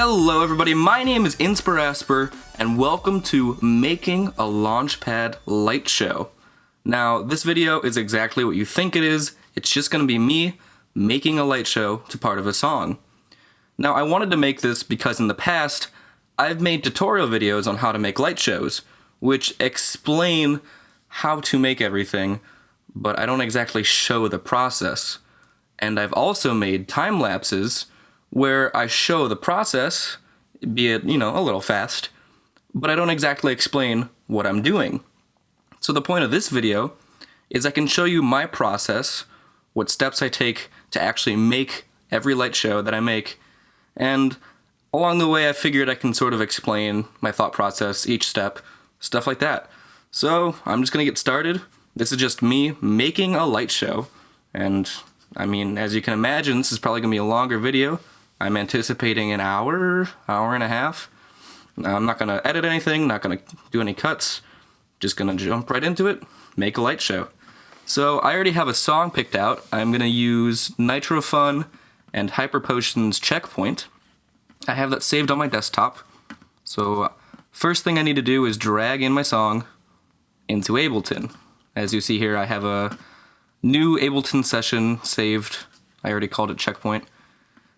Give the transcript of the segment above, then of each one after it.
Hello everybody, my name is InspirAspir, and welcome to Making a Launchpad Light Show. Now, this video is exactly what you think it is. It's just going to be me making a light show to part of a song. Now, I wanted to make this because in the past, I've made tutorial videos on how to make light shows, which explain how to make everything, but I don't exactly show the process. And I've also made time lapses where I show the process, be it, a little fast, but I don't exactly explain what I'm doing. So the point of this video is I can show you my process, what steps I take to actually make every light show that I make, and along the way I figured I can sort of explain my thought process, each step, stuff like that. So I'm just gonna get started. This is just me making a light show, and I mean, as you can imagine, this is probably gonna be a longer video. I'm anticipating an hour and a half. I'm not gonna edit anything, not gonna do any cuts, just gonna jump right into it, make a light show. So I already have a song picked out. I'm gonna use Nitro Fun and Hyper Potions Checkpoint. I have that saved on my desktop. So first thing I need to do is drag in my song into Ableton. As you see here, I have a new Ableton session saved. I already called it Checkpoint.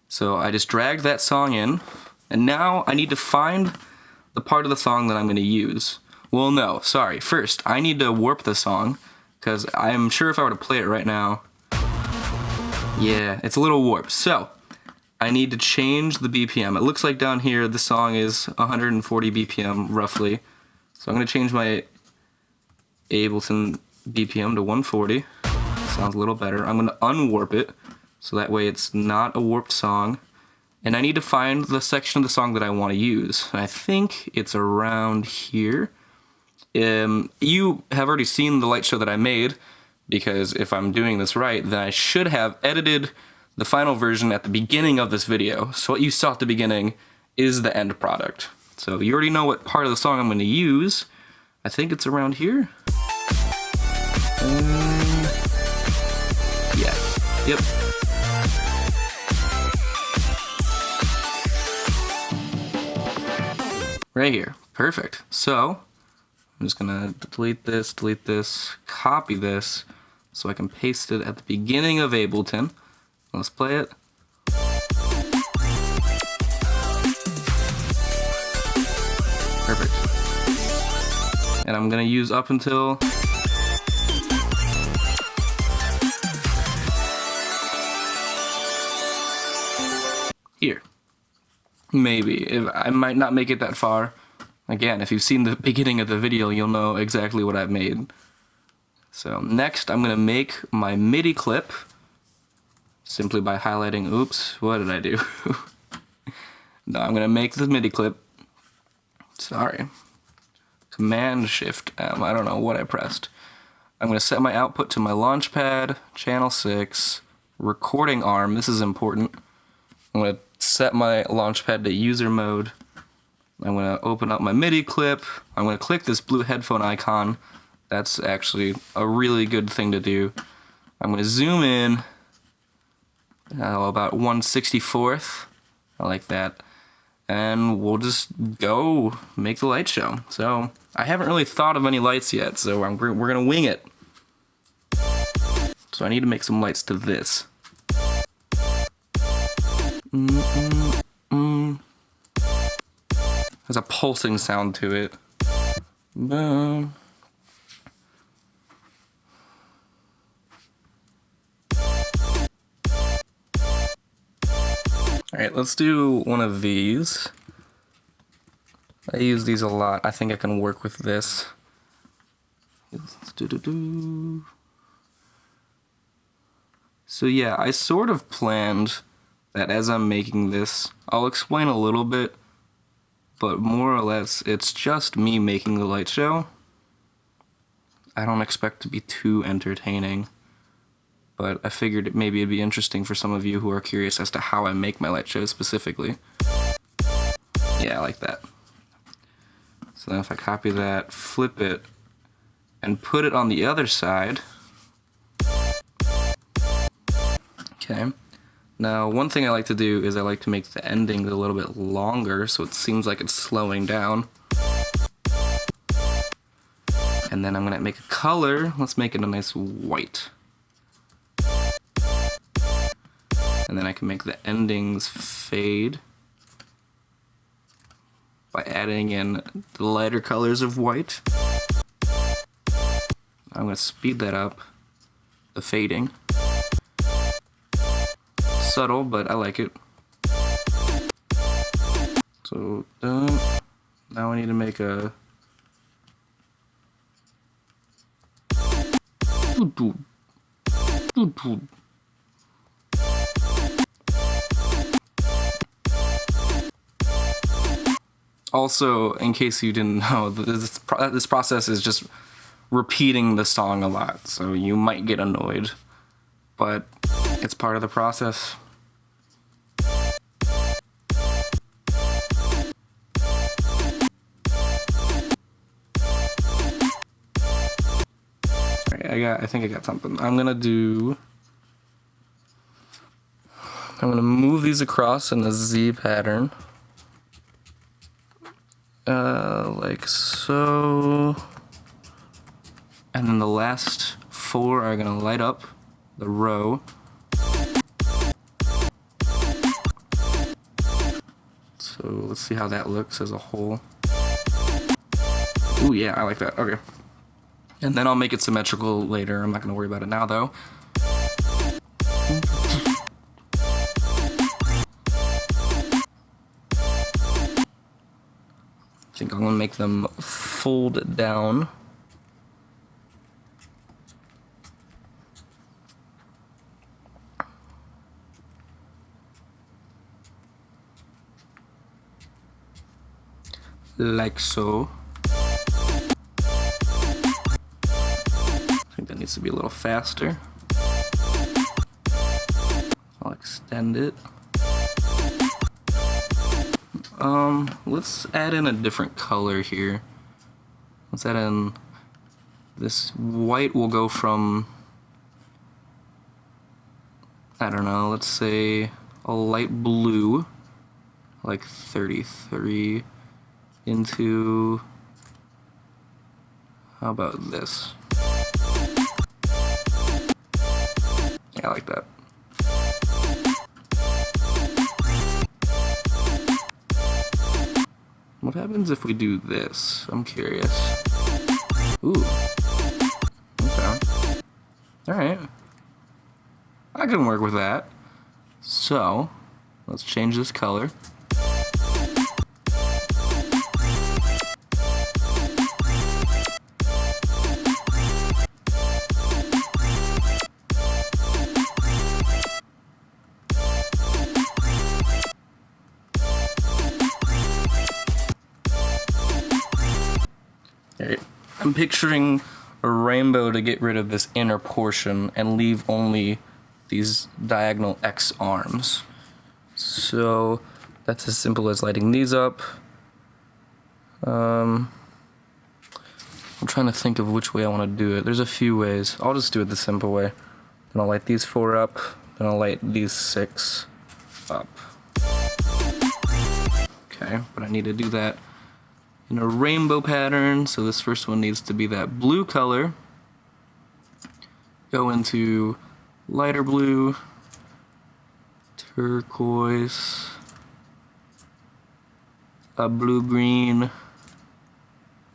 So I just dragged that song in, and now I need to find the part of the song that I'm going to use. Well, no, sorry. First, I need to warp the song, because I'm sure if I were to play it right now, yeah, it's a little warped. So I need to change the BPM. It looks like down here the song is 140 BPM roughly. So I'm going to change my Ableton BPM to 140. Sounds a little better. I'm going to unwarp it, so that way it's not a warped song. And I need to find the section of the song that I want to use. And I think it's around here. You have already seen the light show that I made, because if I'm doing this right, then I should have edited the final version at the beginning of this video. So what you saw at the beginning is the end product. So you already know what part of the song I'm going to use. I think it's around here. Yeah. Yep. Right here. Perfect. So I'm just gonna delete this, copy this, so I can paste it at the beginning of Ableton. Let's play it. Perfect. And I'm gonna use up until here. Maybe. I might not make it that far. Again, if you've seen the beginning of the video, you'll know exactly what I've made. So next, I'm going to make my MIDI clip simply by highlighting, oops, what did I do? No, I'm going to make the MIDI clip. Sorry. Command-Shift-M, I don't know what I pressed. I'm going to set my output to my Launchpad, channel 6, recording arm, this is important. I'm going to set my Launchpad to user mode. I'm going to open up my MIDI clip. I'm going to click this blue headphone icon. That's actually a really good thing to do. I'm going to zoom in about 1/64th. I like that. And we'll just go make the light show. So I haven't really thought of any lights yet, so we're going to wing it. So I need to make some lights to this. There's a pulsing sound to it. Boom. Alright, let's do one of these. I use these a lot. I think I can work with this. So yeah, I sort of planned that as I'm making this, I'll explain a little bit, but more or less, it's just me making the light show. I don't expect to be too entertaining, but I figured maybe it'd be interesting for some of you who are curious as to how I make my light shows specifically. Yeah, I like that. So then if I copy that, flip it, and put it on the other side. Okay. Now, one thing I like to do is I like to make the endings a little bit longer so it seems like it's slowing down. And then I'm gonna make a color. Let's make it a nice white. And then I can make the endings fade by adding in the lighter colors of white. I'm gonna speed that up, the fading. Subtle, but I like it. So, now I need to make a Also, in case you didn't know, this process is just repeating the song a lot, so you might get annoyed, but it's part of the process. I think I got something. I'm gonna move these across in a Z pattern. Like so. And then the last 4 are gonna light up the row. So let's see how that looks as a whole. Ooh, yeah, I like that. Okay. And then I'll make it symmetrical later. I'm not gonna worry about it now though. I think I'm gonna make them fold down. Like so. I think that needs to be a little faster. I'll extend it. Let's add in a different color here. Let's add in this white will go from, I don't know, let's say a light blue, like 33, into, how about this? Yeah, I like that. What happens if we do this? I'm curious. Ooh. Okay. Alright. I can work with that. So, let's change this color. I'm picturing a rainbow to get rid of this inner portion and leave only these diagonal X arms. So that's as simple as lighting these up. I'm trying to think of which way I want to do it. There's a few ways. I'll just do it the simple way. Then I'll light these 4 up. Then I'll light these 6 up. Okay, but I need to do that in a rainbow pattern, so this first one needs to be that blue color. Go into lighter blue, turquoise, a blue-green,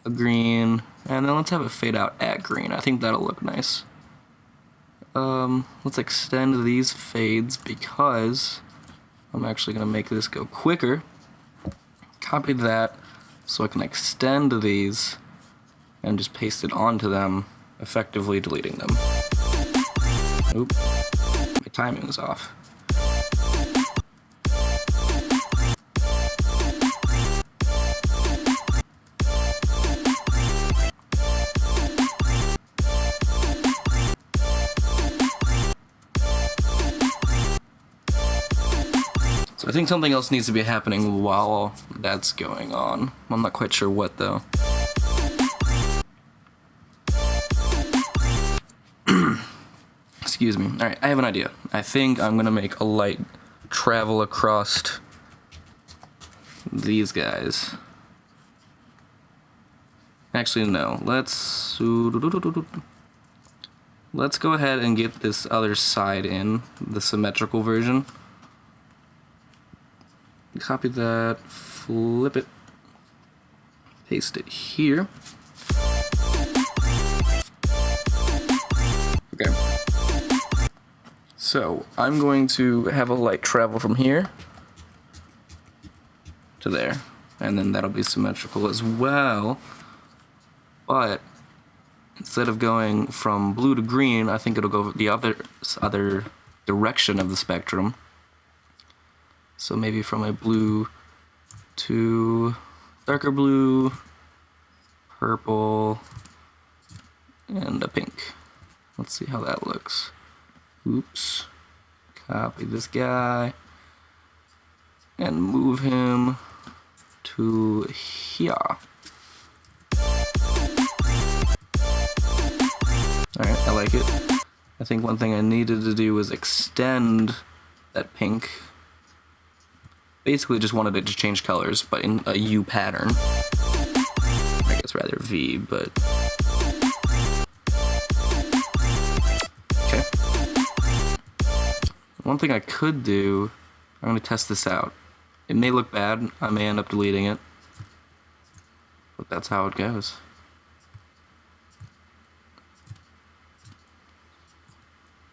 a green, and then let's have it fade out at green. I think that'll look nice. Let's extend these fades because I'm actually going to make this go quicker. Copy that. So I can extend these and just paste it onto them, effectively deleting them. Oop, my timing was off. So I think something else needs to be happening while that's going on. I'm not quite sure what though. Excuse me. Alright, I have an idea. I think I'm gonna make a light travel across these guys. Actually, no. Let's go ahead and get this other side in, the symmetrical version. Copy that, flip it, paste it here. Okay. So I'm going to have a light travel from here to there, and then that'll be symmetrical as well. But instead of going from blue to green, I think it'll go the other direction of the spectrum. So maybe from a blue to darker blue, purple, and a pink. Let's see how that looks. Oops. Copy this guy and move him to here. Alright, I like it. I think one thing I needed to do was extend that pink. Basically just wanted it to change colors, but in a U pattern. I guess rather V, but... Okay. One thing I could do, I'm going to test this out. It may look bad, I may end up deleting it. But that's how it goes.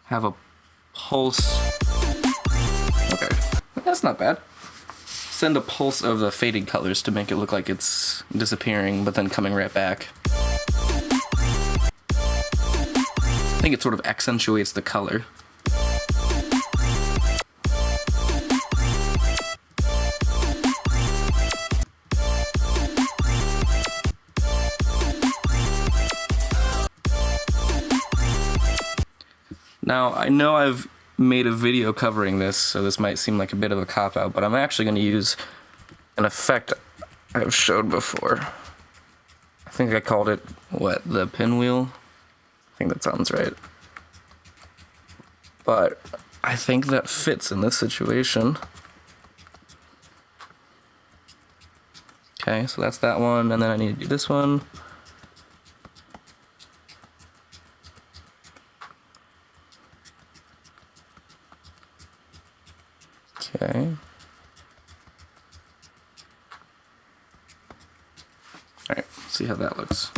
Have a pulse. Okay, that's not bad. Send a pulse of the faded colors to make it look like it's disappearing, but then coming right back. I think it sort of accentuates the color. Now, I know I've made a video covering this, so this might seem like a bit of a cop-out, but I'm actually going to use an effect I've showed before. I think I called it, what, the pinwheel? I think that sounds right. But I think that fits in this situation. Okay, so that's that one, and then I need to do this one. Okay. Alright, see how that looks.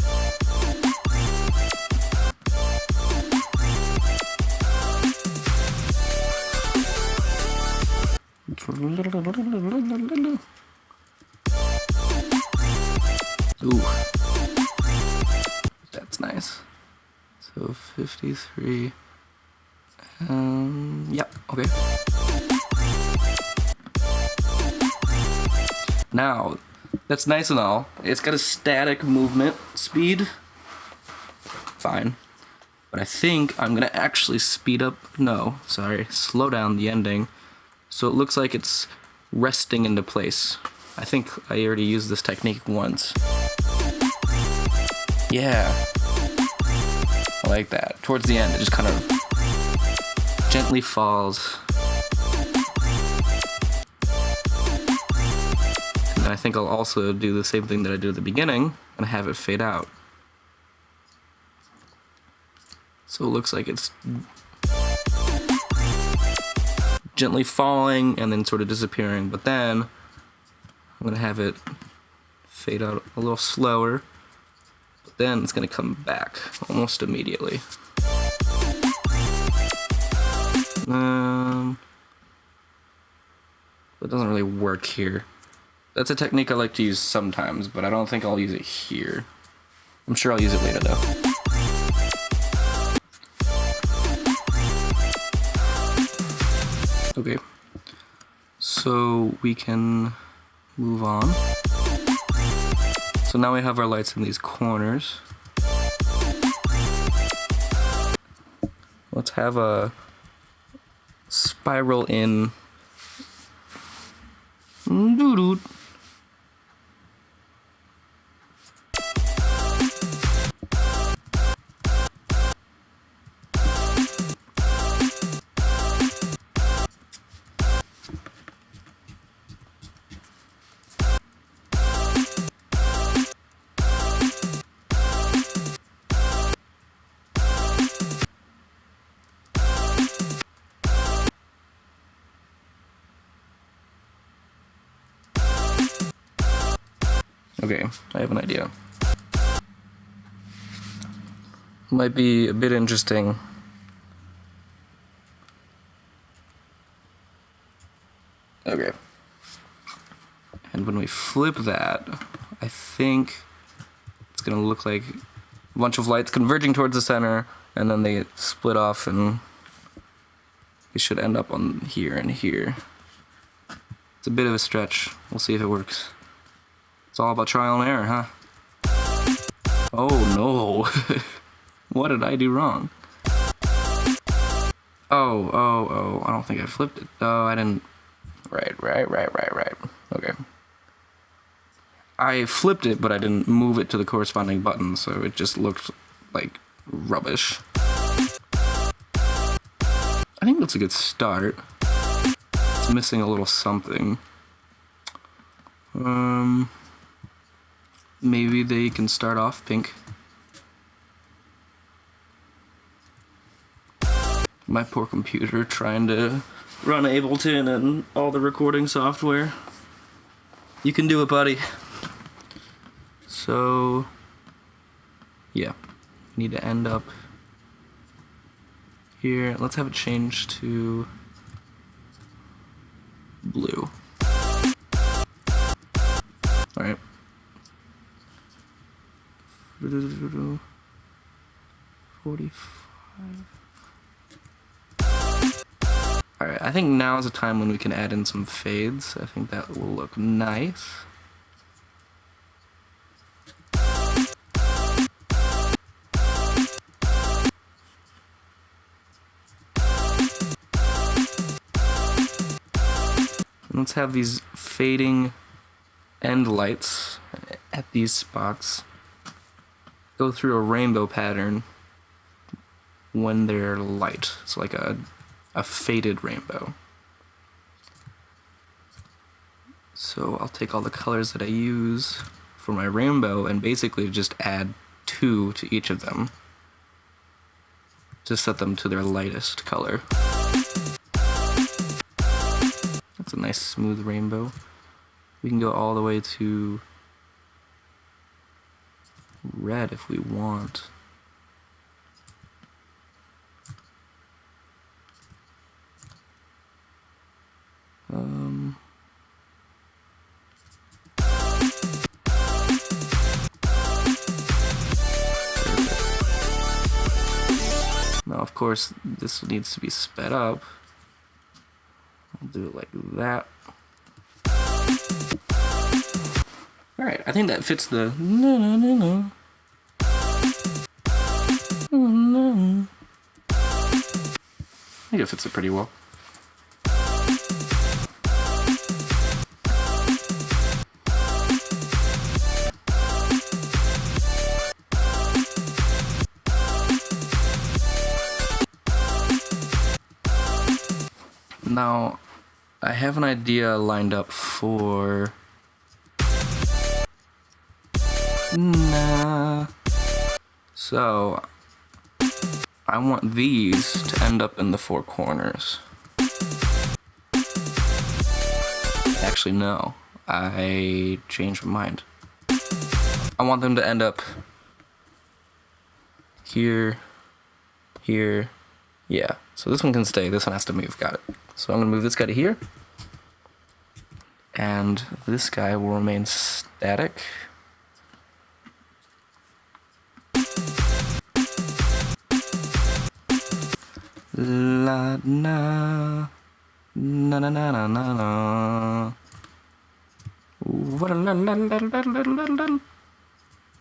Ooh. That's nice. So 53. Yep, okay. Now, that's nice and all. It's got a static movement speed. Fine. But I think I'm gonna actually speed up, slow down the ending. So it looks like it's resting into place. I think I already used this technique once. Yeah. I like that. Towards the end, it just kind of gently falls. And I think I'll also do the same thing that I did at the beginning and have it fade out. So it looks like it's gently falling and then sort of disappearing, but then I'm going to have it fade out a little slower, but then it's going to come back almost immediately. It doesn't really work here. That's a technique I like to use sometimes, but I don't think I'll use it here. I'm sure I'll use it later though. Okay, so we can move on. So now we have our lights in these corners. Let's have a spiral in. Doo-doo. Okay, I have an idea. Might be a bit interesting. Okay. And when we flip that, I think it's gonna look like a bunch of lights converging towards the center, and then they split off, and it should end up on here and here. It's a bit of a stretch. We'll see if it works. It's all about trial and error, huh? Oh no. What did I do wrong? Oh, I don't think I flipped it. Oh, I didn't. Right. Okay. I flipped it, but I didn't move it to the corresponding button, so it just looked like rubbish. I think that's a good start. It's missing a little something. Maybe they can start off pink. My poor computer trying to run Ableton and all the recording software. You can do it, buddy. So, yeah, we need to end up here. Let's have it change to blue. Alright. $45. Alright, I think now is the time when we can add in some fades. I think that will look nice. Let's have these fading end lights at these spots go through a rainbow pattern when they're light. It's like a faded rainbow. So I'll take all the colors that I use for my rainbow and basically just add 2 to each of them to set them to their lightest color. That's a nice smooth rainbow. We can go all the way to red if we want. Now, of course, this needs to be sped up. I'll do it like that. Alright, I think that fits the no. I think it fits it pretty well. Now, I have an idea lined up for... So, I want these to end up in the 4 corners. Actually, no. I changed my mind. I want them to end up here, here, yeah. So this one can stay, this one has to move, got it. So I'm gonna move this guy to here. And this guy will remain static. La na na na na na na na.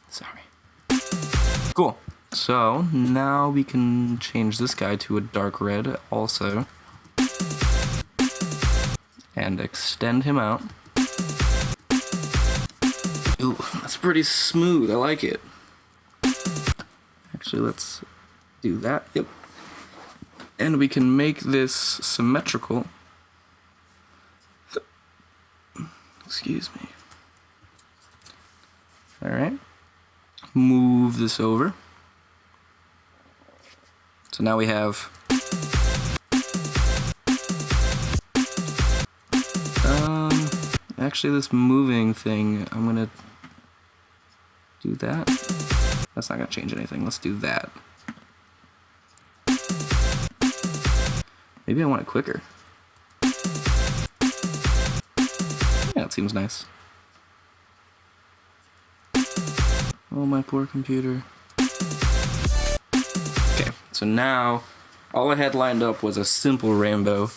Sorry. Cool. So now we can change this guy to a dark red also. And extend him out. Ooh, that's pretty smooth. I like it. Actually, let's do that. Yep. And we can make this symmetrical. Excuse me. Alright. Move this over. So now we have actually this moving thing, I'm gonna Do that. That's not gonna change anything. Let's do that. Maybe I want it quicker. Yeah, it seems nice. Oh, my poor computer. Okay, so now all I had lined up was a simple rainbow,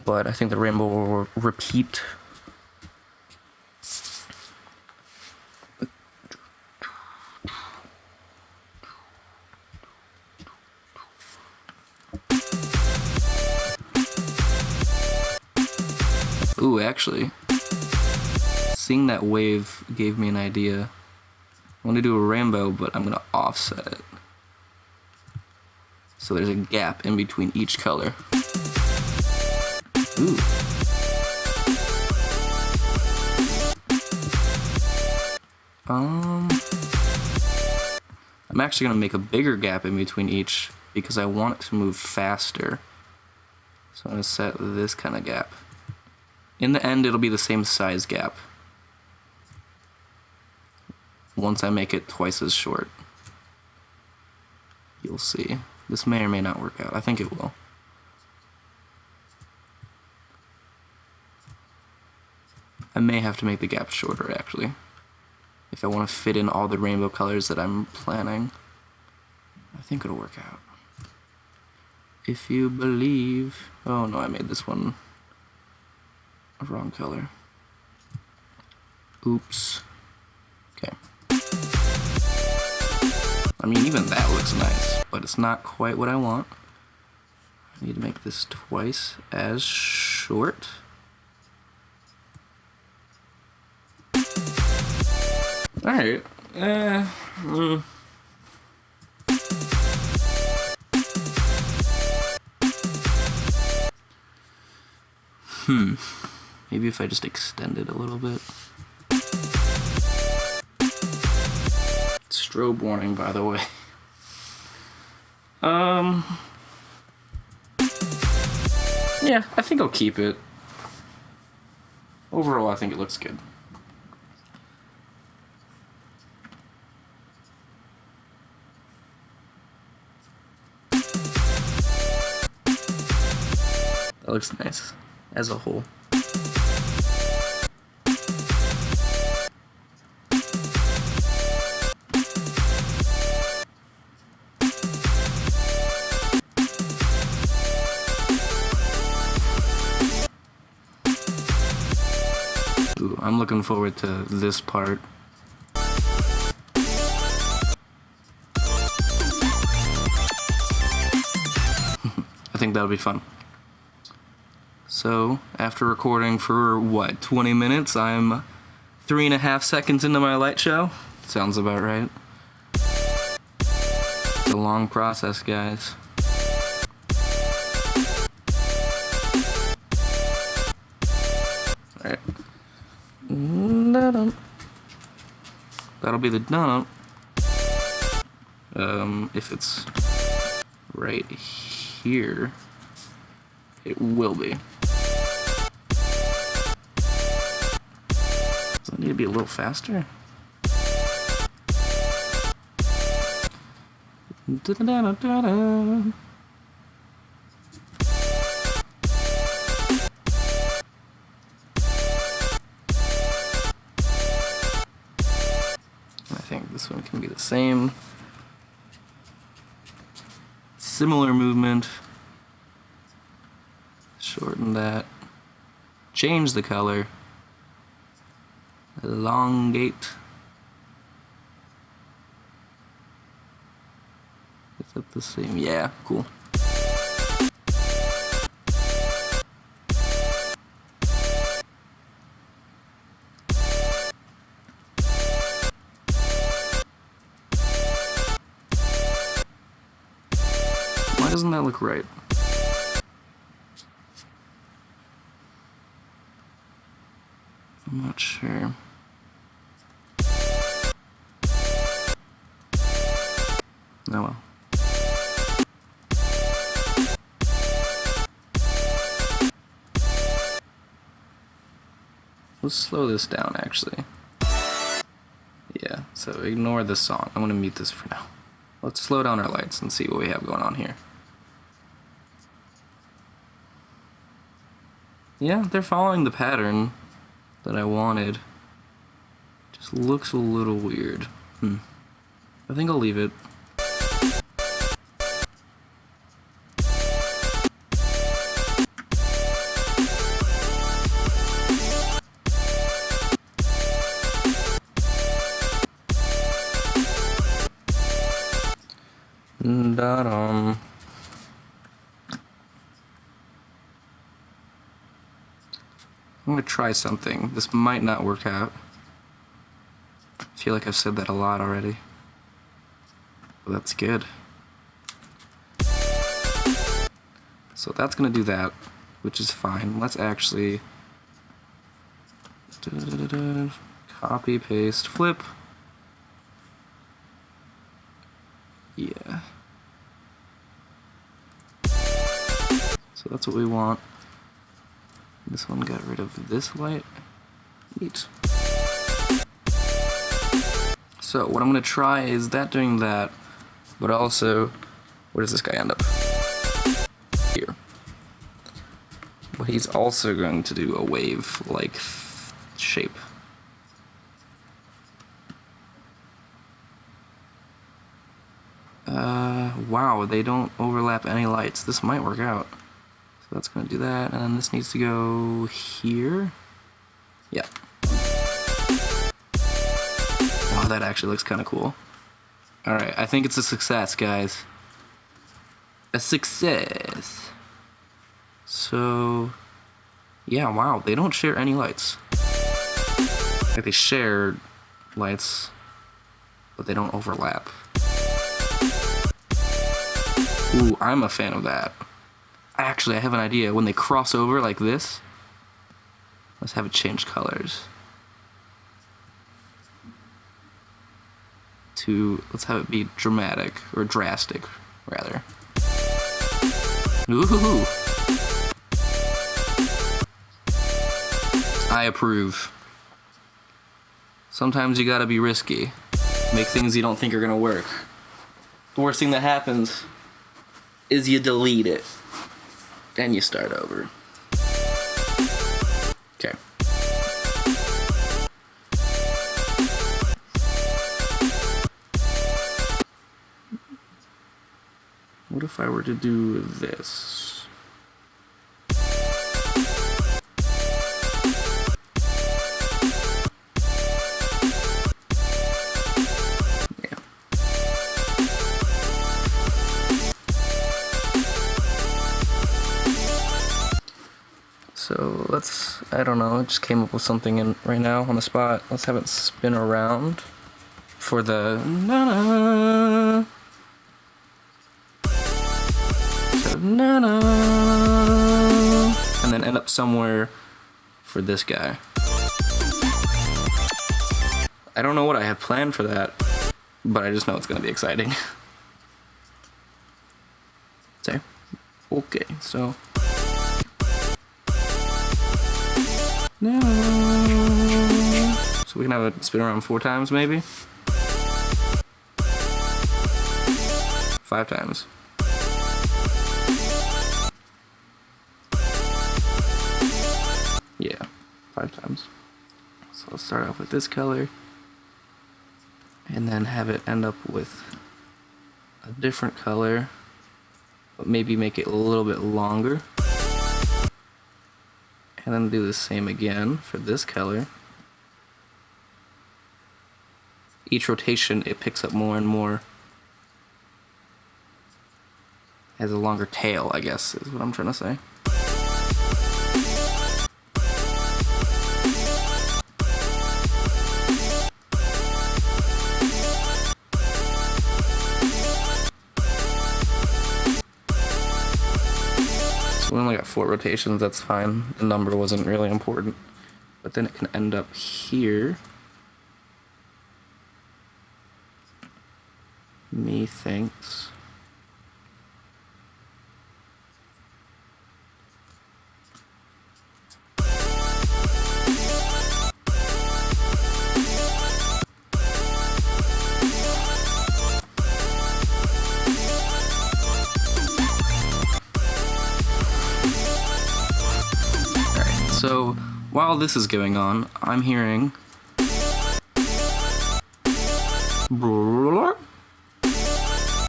but I think the rainbow will repeat. Ooh, actually, seeing that wave gave me an idea. I want to do a rainbow, but I'm going to offset it. So there's a gap in between each color. Ooh. I'm actually going to make a bigger gap in between each because I want it to move faster. So I'm going to set this kind of gap. In the end, it'll be the same size gap once I make it twice as short. You'll see. This may or may not work out. I think it will. I may have to make the gap shorter, actually, if I want to fit in all the rainbow colors that I'm planning. I think it'll work out. If you believe... Oh no, I made this one a wrong color. Oops. Okay. I mean, even that looks nice, but it's not quite what I want. I need to make this twice as short. Alright. Maybe if I just extend it a little bit. Strobe warning, by the way. Yeah, I think I'll keep it. Overall, I think it looks good. That looks nice as a whole. Ooh, I'm looking forward to this part. I think that'll be fun. So, after recording for, what, 20 minutes, I'm 3.5 seconds into my light show. Sounds about right. It's a long process, guys. Alright. That'll be the dun. If it's right here, it will be. Does it need to be a little faster? I think this one can be the same. Similar movement. Shorten that. Change the color. Elongate. Is that the same? Yeah, cool. Why doesn't that look right? I'm not sure. Oh well. Let's slow this down, actually. Yeah, so ignore this song. I'm gonna mute this for now. Let's slow down our lights and see what we have going on here. Yeah, they're following the pattern that I wanted. Just looks a little weird. I think I'll leave it. Da-dum. I'm gonna try something. This might not work out. I feel like I've said that a lot already. But that's good. So that's gonna do that, which is fine. Let's actually copy, paste, flip. Yeah. So that's what we want. This one got rid of this light. Neat. So what I'm gonna try is that doing that, but also, where does this guy end up? Here. But he's also going to do a wave-like shape. Wow, they don't overlap any lights. This might work out. So that's gonna do that, and then this needs to go here. Yeah. Oh, that actually looks kind of cool. Alright, I think it's a success, guys. A success. So, yeah, wow, they don't share any lights. Like, they share lights, but they don't overlap. Ooh, I'm a fan of that. Actually, I have an idea. When they cross over like this, let's have it change colors. Let's have it be dramatic, or drastic, rather. Ooh! I approve. Sometimes you gotta be risky. Make things you don't think are gonna work. The worst thing that happens is you delete it. And you start over. Okay. What if I were to do this? Yeah. So let's, I don't know, I just came up with something right now on the spot. Let's have it spin around for the na-na. So na-na. And then end up somewhere for this guy. I don't know what I have planned for that, but I just know it's going to be exciting. Okay, so no. So we can have it spin around 4 times, maybe? 5 times. Yeah, 5 times. So let's start off with this color, and then have it end up with a different color, but maybe make it a little bit longer. And then do the same again for this color. Each rotation, it picks up more and more. Has a longer tail, I guess, is what I'm trying to say. So we only got 4 rotations, that's fine. The number wasn't really important. But then it can end up here. Methinks. So while this is going on, I'm hearing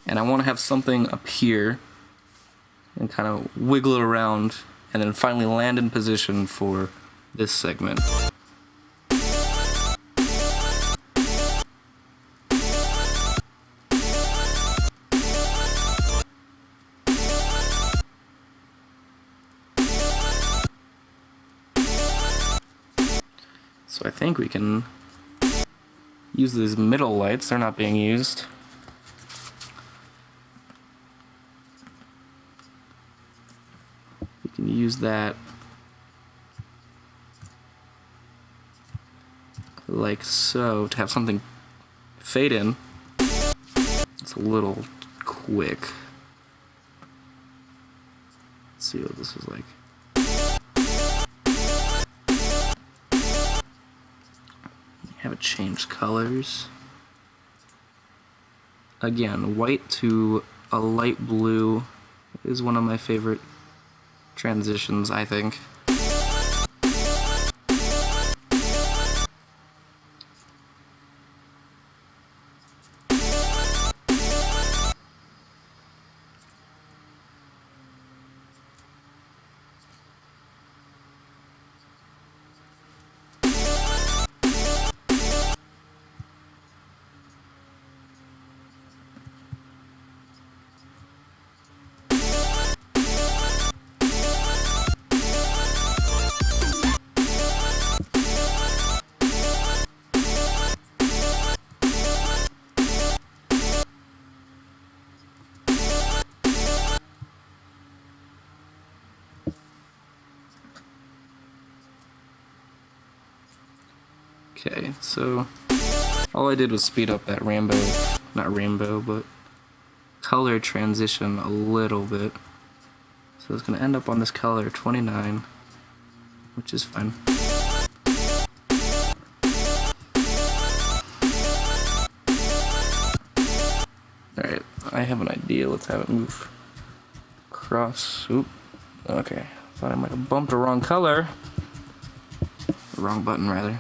and I want to have something up here and kind of wiggle it around and then finally land in position for this segment. So I think we can use these middle lights, they're not being used. We can use that like so to have something fade in. It's a little quick. Let's see what this is like. Have it change colors. Again, white to a light blue is one of my favorite transitions, I think. Okay, so all I did was speed up that color transition a little bit. So it's gonna end up on this color 29, which is fine. Alright, I have an idea. Let's have it move across. Oop. Okay, thought I might have bumped the wrong color. The wrong button, rather.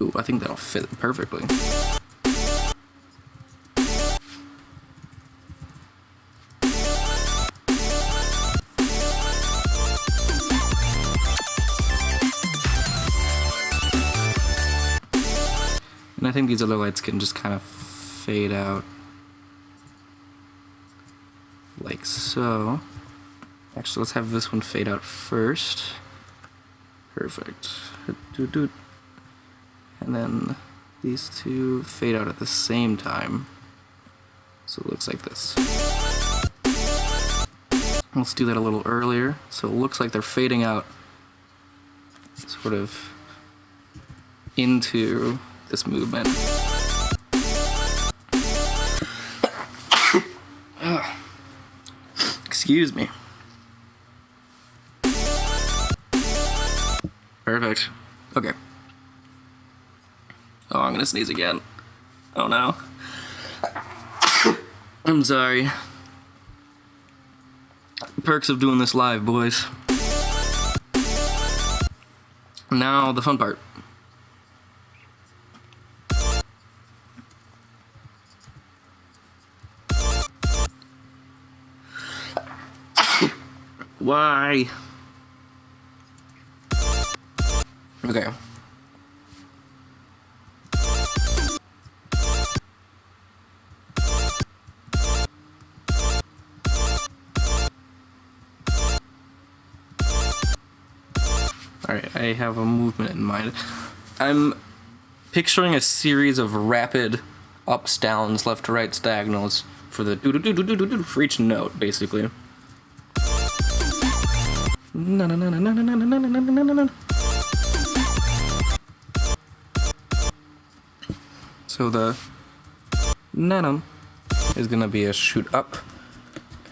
Ooh, I think that'll fit perfectly. And I think these other lights can just kind of fade out like so. Actually, let's have this one fade out first. Perfect. And then these two fade out at the same time. So it looks like this. Let's do that a little earlier. So it looks like they're fading out sort of into this movement. Excuse me. Perfect. Okay. Oh, I'm gonna sneeze again. Oh no. I'm sorry. Perks of doing this live, boys. Now, the fun part. Why? Okay. Alright, I have a movement in mind. I'm picturing a series of rapid ups, downs, left to right diagonals for the do-do-do-do-do-do for each note, basically. So the nanum is gonna be a shoot up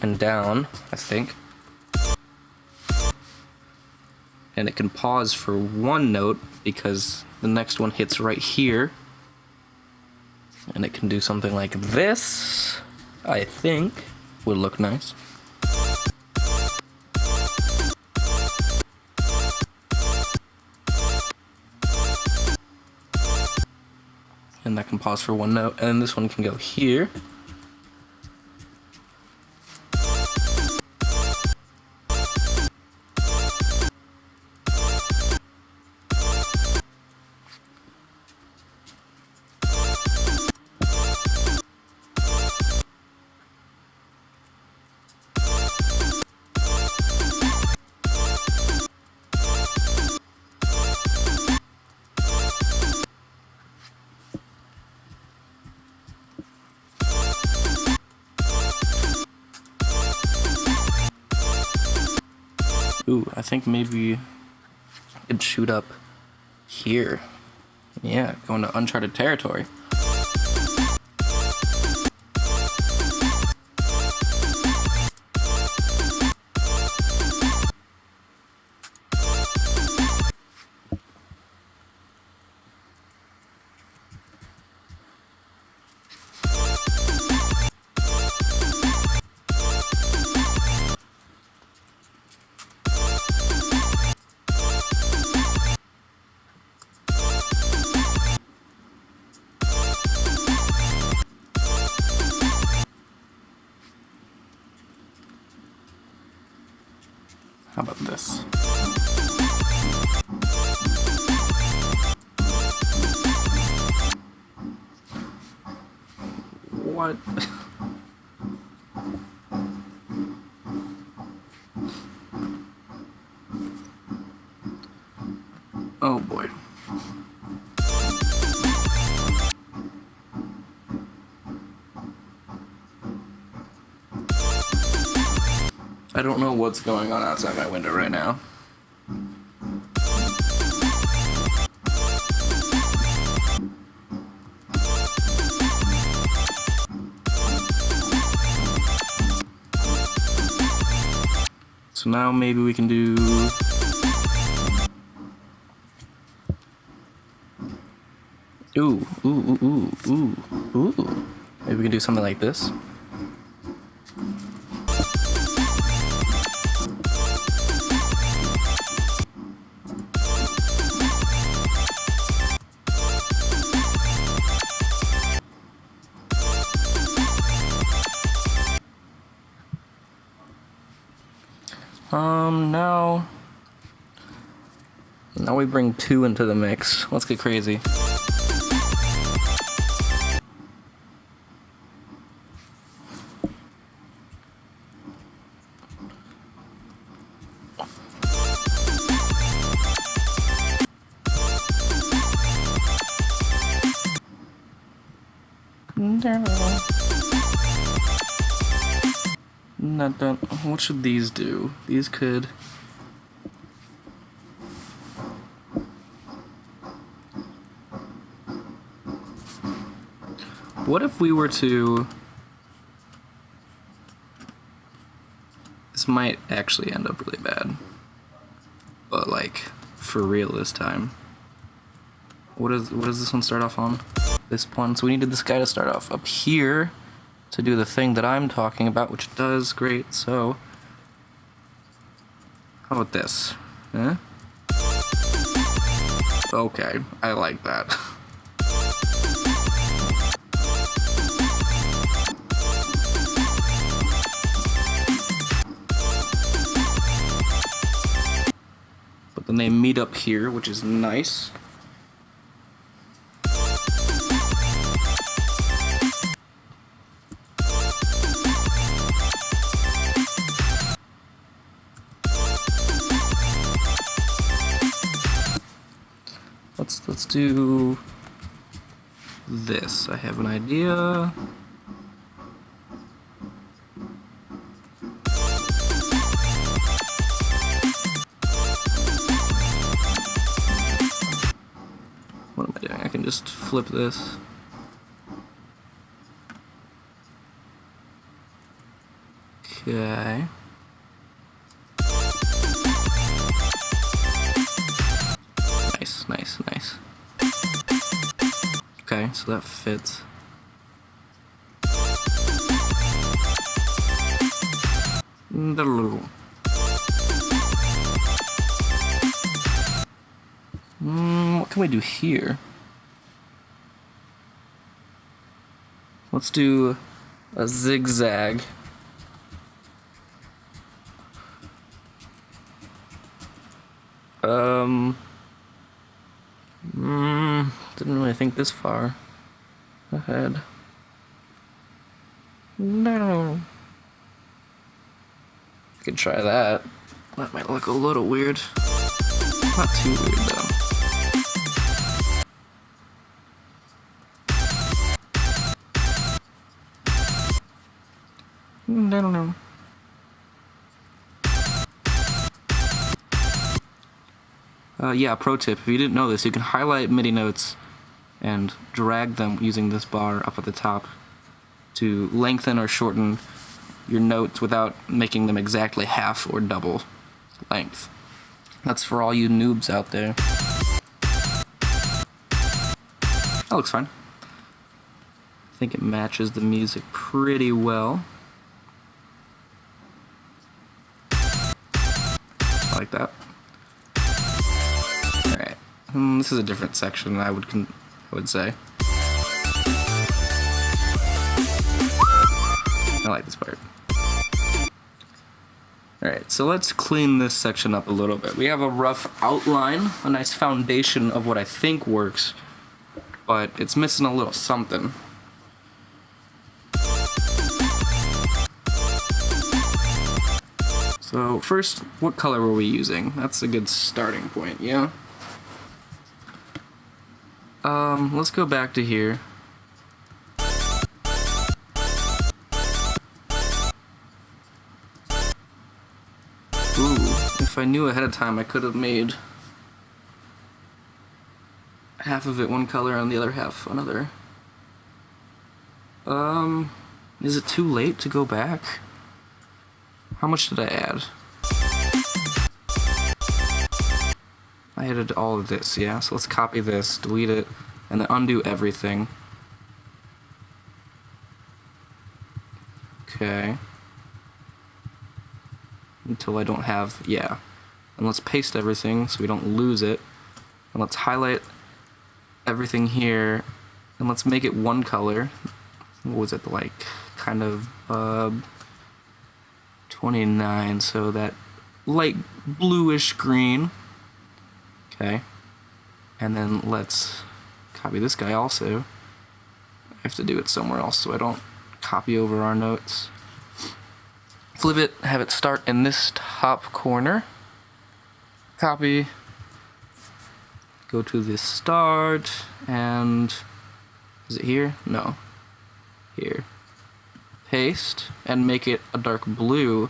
and down, I think. And it can pause for one note because the next one hits right here. And it can do something like this, I think, would look nice. and that can pause for one note, and this one can go here. Ooh, I think maybe I could shoot up here. Yeah, going to uncharted territory. How about this? What? Oh boy. I don't know what's going on outside my window right now. So now maybe we can do... Ooh, ooh, ooh, ooh, ooh, ooh. Maybe we can do something like this. Now we bring 2 into the mix. Let's get crazy. Not done. What should these do? These could... What if we were to... This might actually end up really bad. But like, for real this time. What does this one start off on? This one. So we needed this guy to start off up here to do the thing that I'm talking about, which it does. Great. So how about this? Huh? Okay, I like that. But then they meet up here, which is nice. Let's do this. I have an idea. What am I doing? I can just flip this. Okay. Nice. Okay, so that fits. What can we do here? Let's do a zigzag. Didn't really think this far ahead. No. I could try that. That might look a little weird. Not too weird though. I don't know. Yeah, pro tip, if you didn't know this, you can highlight MIDI notes and drag them using this bar up at the top to lengthen or shorten your notes without making them exactly half or double length. That's for all you noobs out there. That looks fine. I think it matches the music pretty well. I like that. Alright. This is a different section, I would say. I like this part. Alright, so let's clean this section up a little bit. We have a rough outline, a nice foundation of what I think works, but it's missing a little something. So first, what color were we using? That's a good starting point, yeah? Let's go back to here. Ooh, if I knew ahead of time, I could have made half of it one color and the other half another. Is it too late to go back? How much did I add? I added all of this, yeah? So let's copy this, delete it, and then undo everything. Okay. Until I don't have, yeah. And let's paste everything so we don't lose it. And let's highlight everything here, and let's make it one color. What was it, like, kind of, 29, so that light bluish green. Okay. And then let's copy this guy also. I have to do it somewhere else so I don't copy over our notes. Flip it, have it start in this top corner. Copy. Go to the start, and is it here? No. Here. Paste, and make it a dark blue.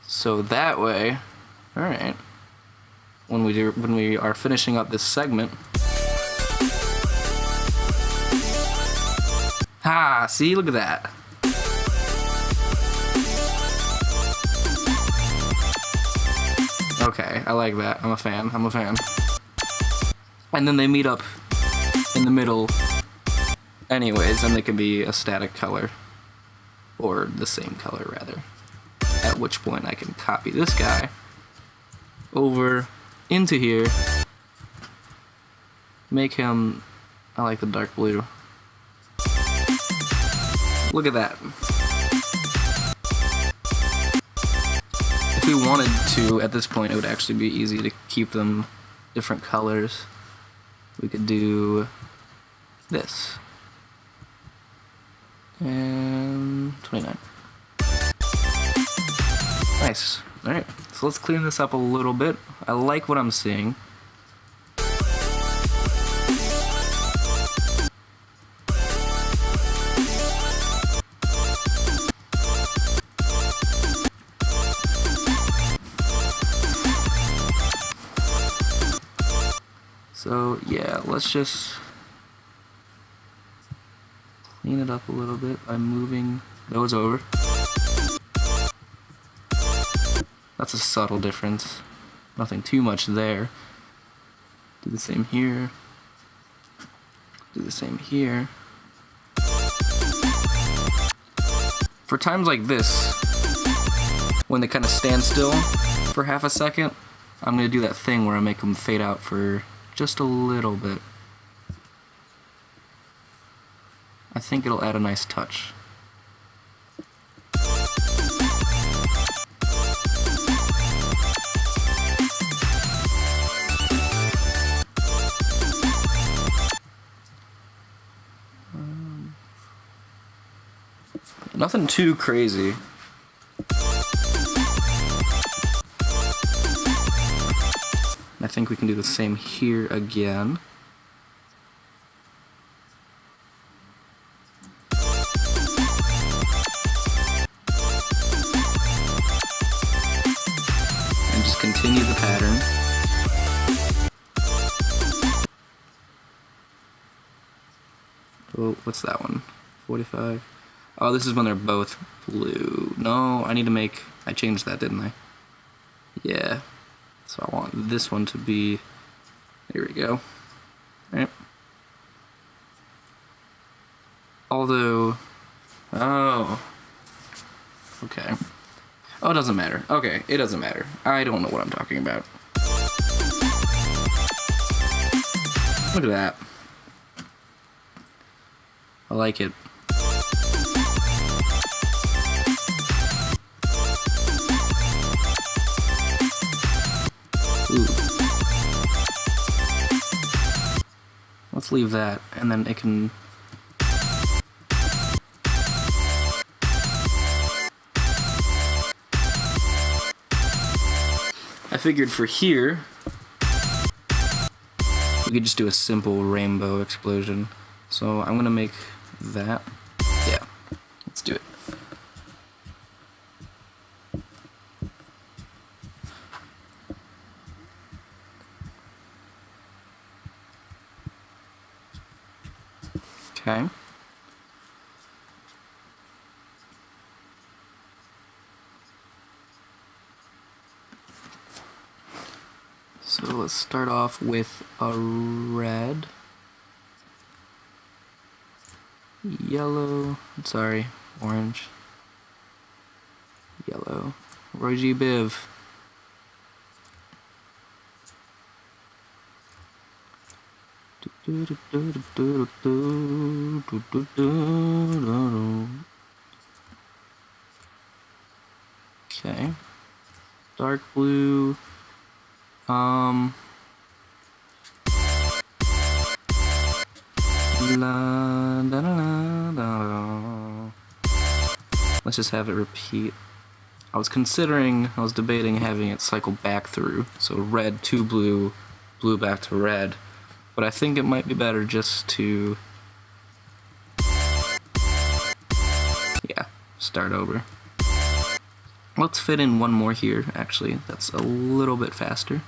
So that way, alright, when we are finishing up this segment. Ha! See, look at that. Okay, I like that. I'm a fan. I'm a fan. And then they meet up in the middle anyways, and they can be a static color. Or the same color, rather. At which point I can copy this guy over into here. Make him... I like the dark blue. Look at that. If we wanted to, at this point, it would actually be easy to keep them different colors. We could do this. And 29. Nice. Alright, so let's clean this up a little bit. I like what I'm seeing. So yeah, let's just clean it up a little bit by moving those over. That's a subtle difference. Nothing too much there. Do the same here. Do the same here. For times like this, when they kind of stand still for half a second, I'm going to do that thing where I make them fade out for just a little bit. I I think it'll add a nice touch. Nothing too crazy. I think we can do the same here again. And just continue the pattern. Oh, what's that one? 45. Oh, this is when they're both blue. No, I changed that, didn't I? Yeah. So I want this one to be, there we go. All right. Although, oh, okay. Oh, it doesn't matter. Okay, it doesn't matter. I don't know what I'm talking about. Look at that. I like it. Ooh. Let's leave that, and then it can... I figured for here, we could just do a simple rainbow explosion. So I'm gonna make that. Yeah, let's do it. Okay. So let's start off with a red, yellow, sorry, orange, yellow, Roy G. Biv. Okay, dark blue. Let's just have it repeat. I was debating having it cycle back through, so red to blue, blue back to red, but I think it might be better just to, yeah, start over. Let's fit in one more here, actually, that's a little bit faster.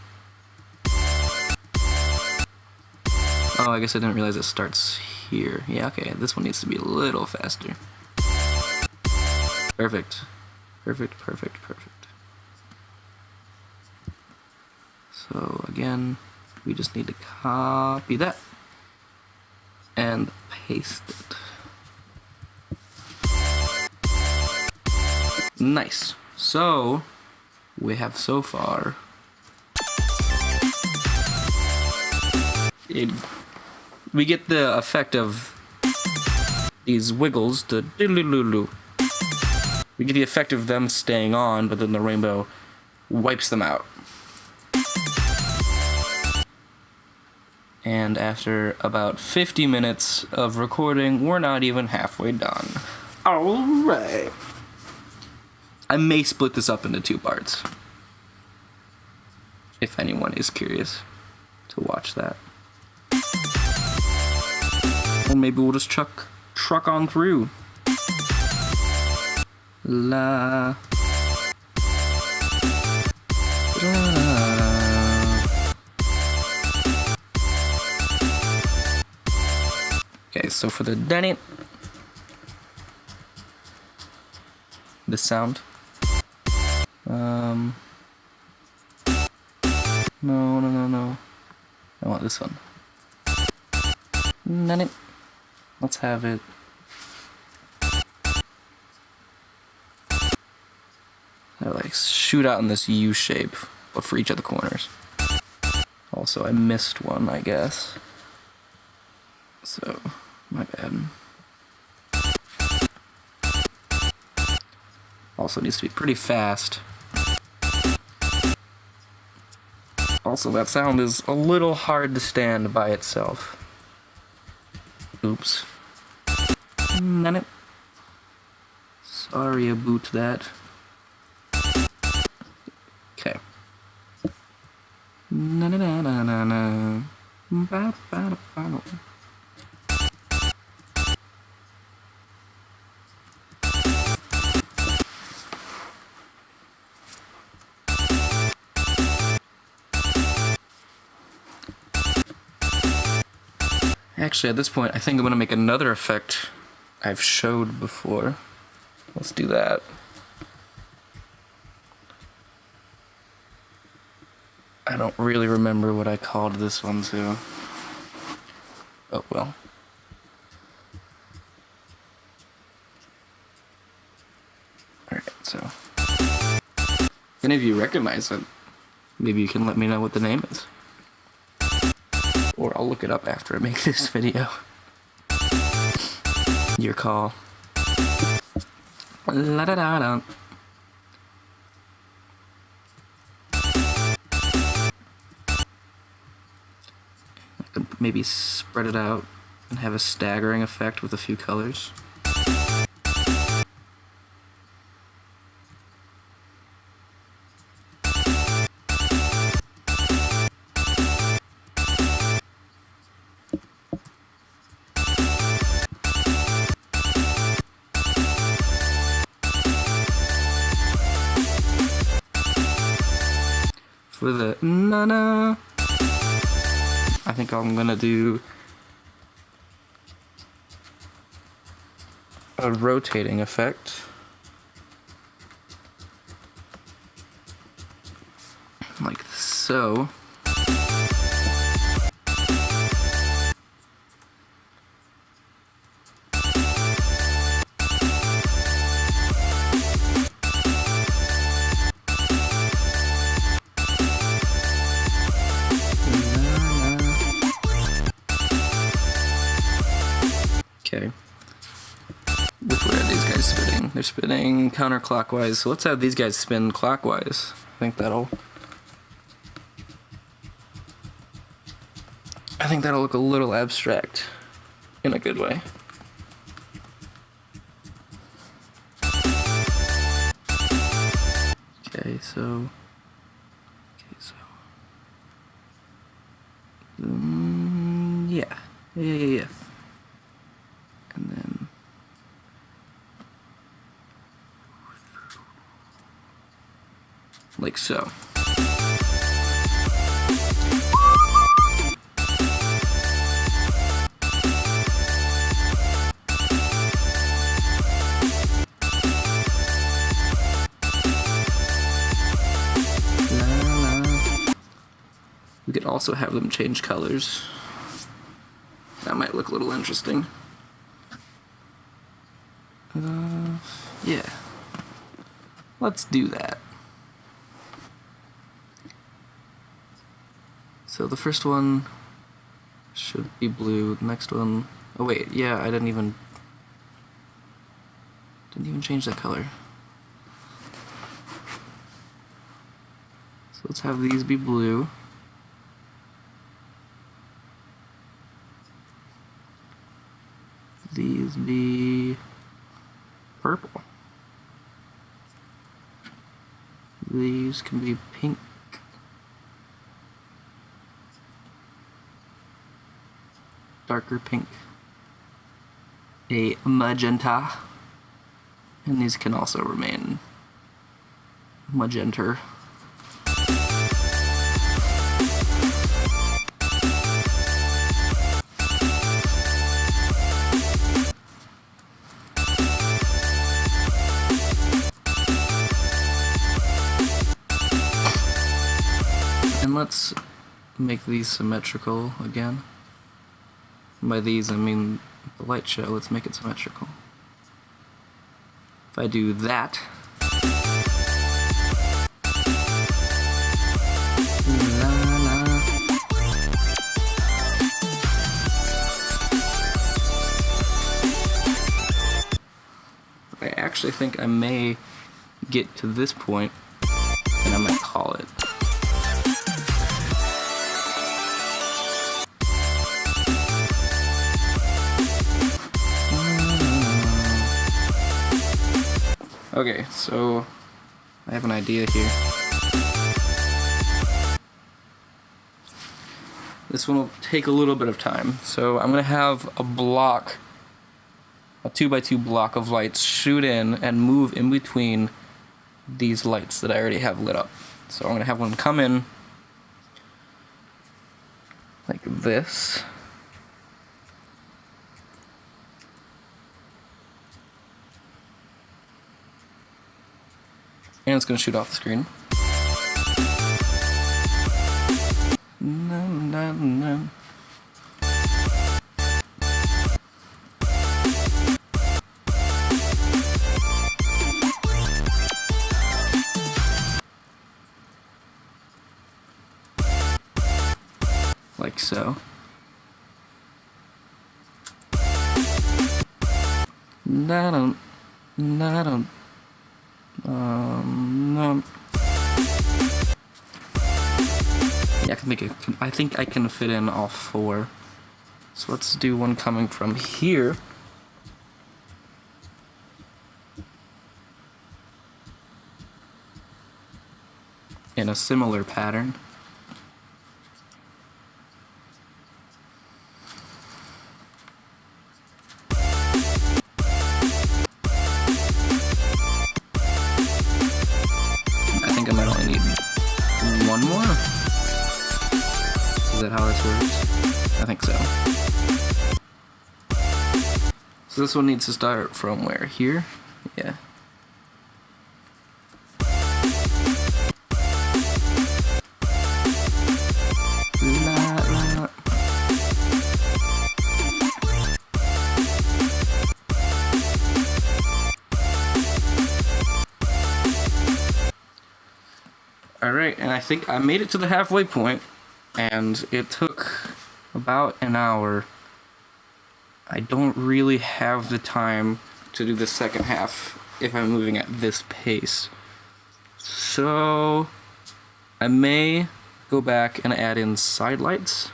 Oh, I guess I didn't realize it starts here. Yeah, okay, this one needs to be a little faster. Perfect. Perfect, perfect, perfect. So again, we just need to copy that and paste it. Nice. So we have so far we get the effect of these wiggles, the doodle-doo-doo. We get the effect of them staying on, but then the rainbow wipes them out. And after about 50 minutes of recording, we're not even halfway done. Alright. I may split this up into 2 parts, if anyone is curious to watch that. Or maybe we'll just truck on through. La. Okay, so for the Denny, the sound. No. I want this one. Denny. Let's have it. Like shoot out in this U shape, but for each of the corners. Also, I missed one, I guess. So, my bad. Also needs to be pretty fast. Also, that sound is a little hard to stand by itself. Oops. Sorry about that. Okay. Actually, at this point, I think I'm gonna make another effect I've showed before. Let's do that. I don't really remember what I called this one to. Oh well. Alright, so. If any of you recognize it, maybe you can let me know what the name is. Or I'll look it up after I make this video. Your call. La da da da. I could maybe spread it out and have a staggering effect with a few colors. For the na-na, I think I'm gonna do a rotating effect. Like so. Okay. Which way are these guys spinning? They're spinning counterclockwise, so let's have these guys spin clockwise. I think that'll look a little abstract in a good way. Okay, so yeah. And then like so. We could also have them change colors. That might look a little interesting. Yeah. Let's do that. So the first one should be blue. The next one, oh wait, yeah, I didn't even change that color. So let's have these be blue. These be purple. These can be pink. Darker pink. A magenta. And these can also remain magenta. And let's make these symmetrical again. And by these I mean the light show, let's make it symmetrical. If I do that, I actually think I may get to this point, and I might call it. Okay, so I have an idea here. This one will take a little bit of time. So I'm gonna have a block, a 2x2 block of lights shoot in and move in between these lights that I already have lit up. So I'm gonna have one come in like this. And it's gonna shoot off the screen. Like so. No. Yeah, I think I can fit in all four. So let's do one coming from here. In a similar pattern. I think I might only need one more. Is that how this works? I think so. So this one needs to start from where? Here? Yeah. Alright, and I think I made it to the halfway point, and it took about an hour. I don't really have the time to do the second half if I'm moving at this pace. So I may go back and add in side lights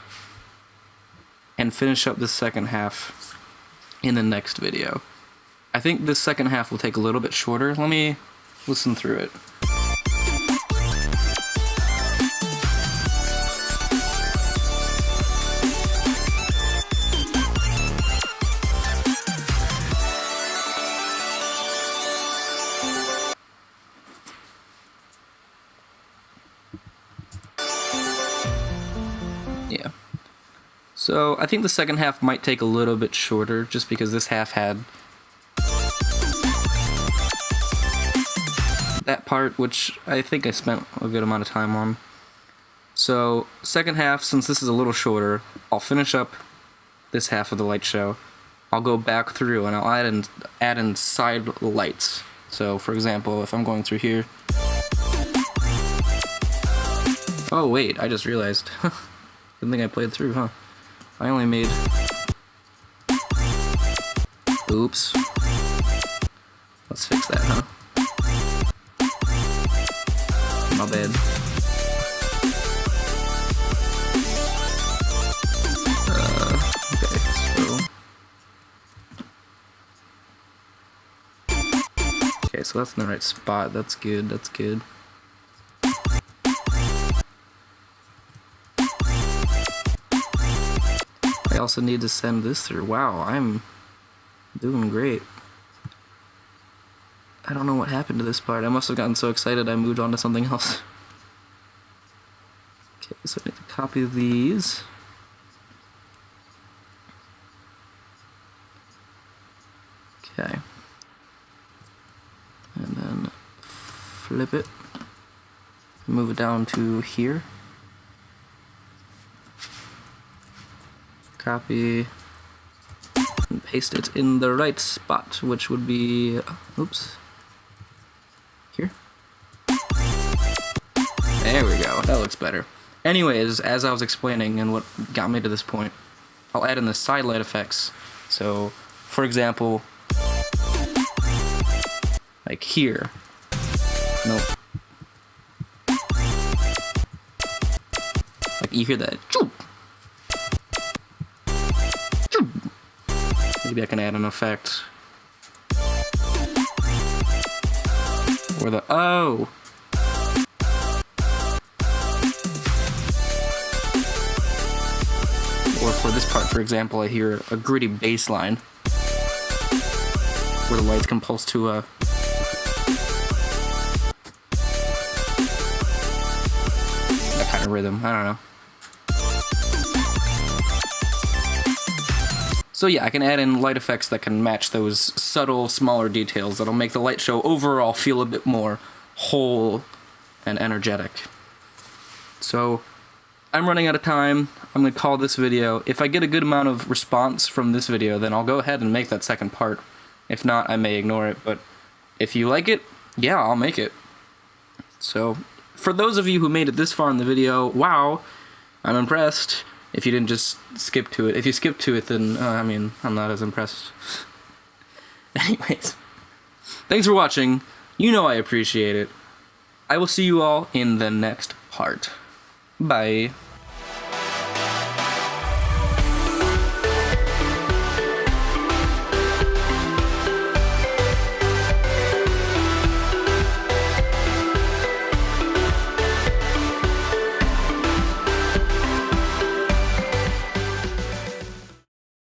and finish up the second half in the next video. I think this second half will take a little bit shorter. Let me listen through it. Yeah. So I think the second half might take a little bit shorter just because this half had that part, which I think I spent a good amount of time on. So second half, since this is a little shorter, I'll finish up this half of the light show. I'll go back through and I'll add in side lights. So for example, if I'm going through here. Oh wait, I just realized. Good thing I played through, huh? I only made... Oops. Let's fix that, huh? My bad. Okay, so... Okay, so that's in the right spot. That's good, that's good. I also need to send this through. Wow, I'm doing great. I don't know what happened to this part. I must have gotten so excited I moved on to something else. Okay, so I need to copy these. Okay. And then flip it. Move it down to here. Copy and paste it in the right spot, which would be, oops, here. There we go, that looks better. Anyways, as I was explaining and what got me to this point, I'll add in the side light effects. So, for example, like here, Nope. Like, you hear that? Maybe I can add an effect. Or the, oh! Or for this part, for example, I hear a gritty bass line where the lights can pulse to a... that kind of rhythm, I don't know. So yeah, I can add in light effects that can match those subtle, smaller details that'll make the light show overall feel a bit more whole and energetic. So, I'm running out of time. I'm going to call this video. If I get a good amount of response from this video, then I'll go ahead and make that second part. If not, I may ignore it, but if you like it, yeah, I'll make it. So, for those of you who made it this far in the video, wow, I'm impressed. If you didn't just skip to it. If you skip to it, then, I mean, I'm not as impressed. Anyways, thanks for watching. You know I appreciate it. I will see you all in the next part. Bye.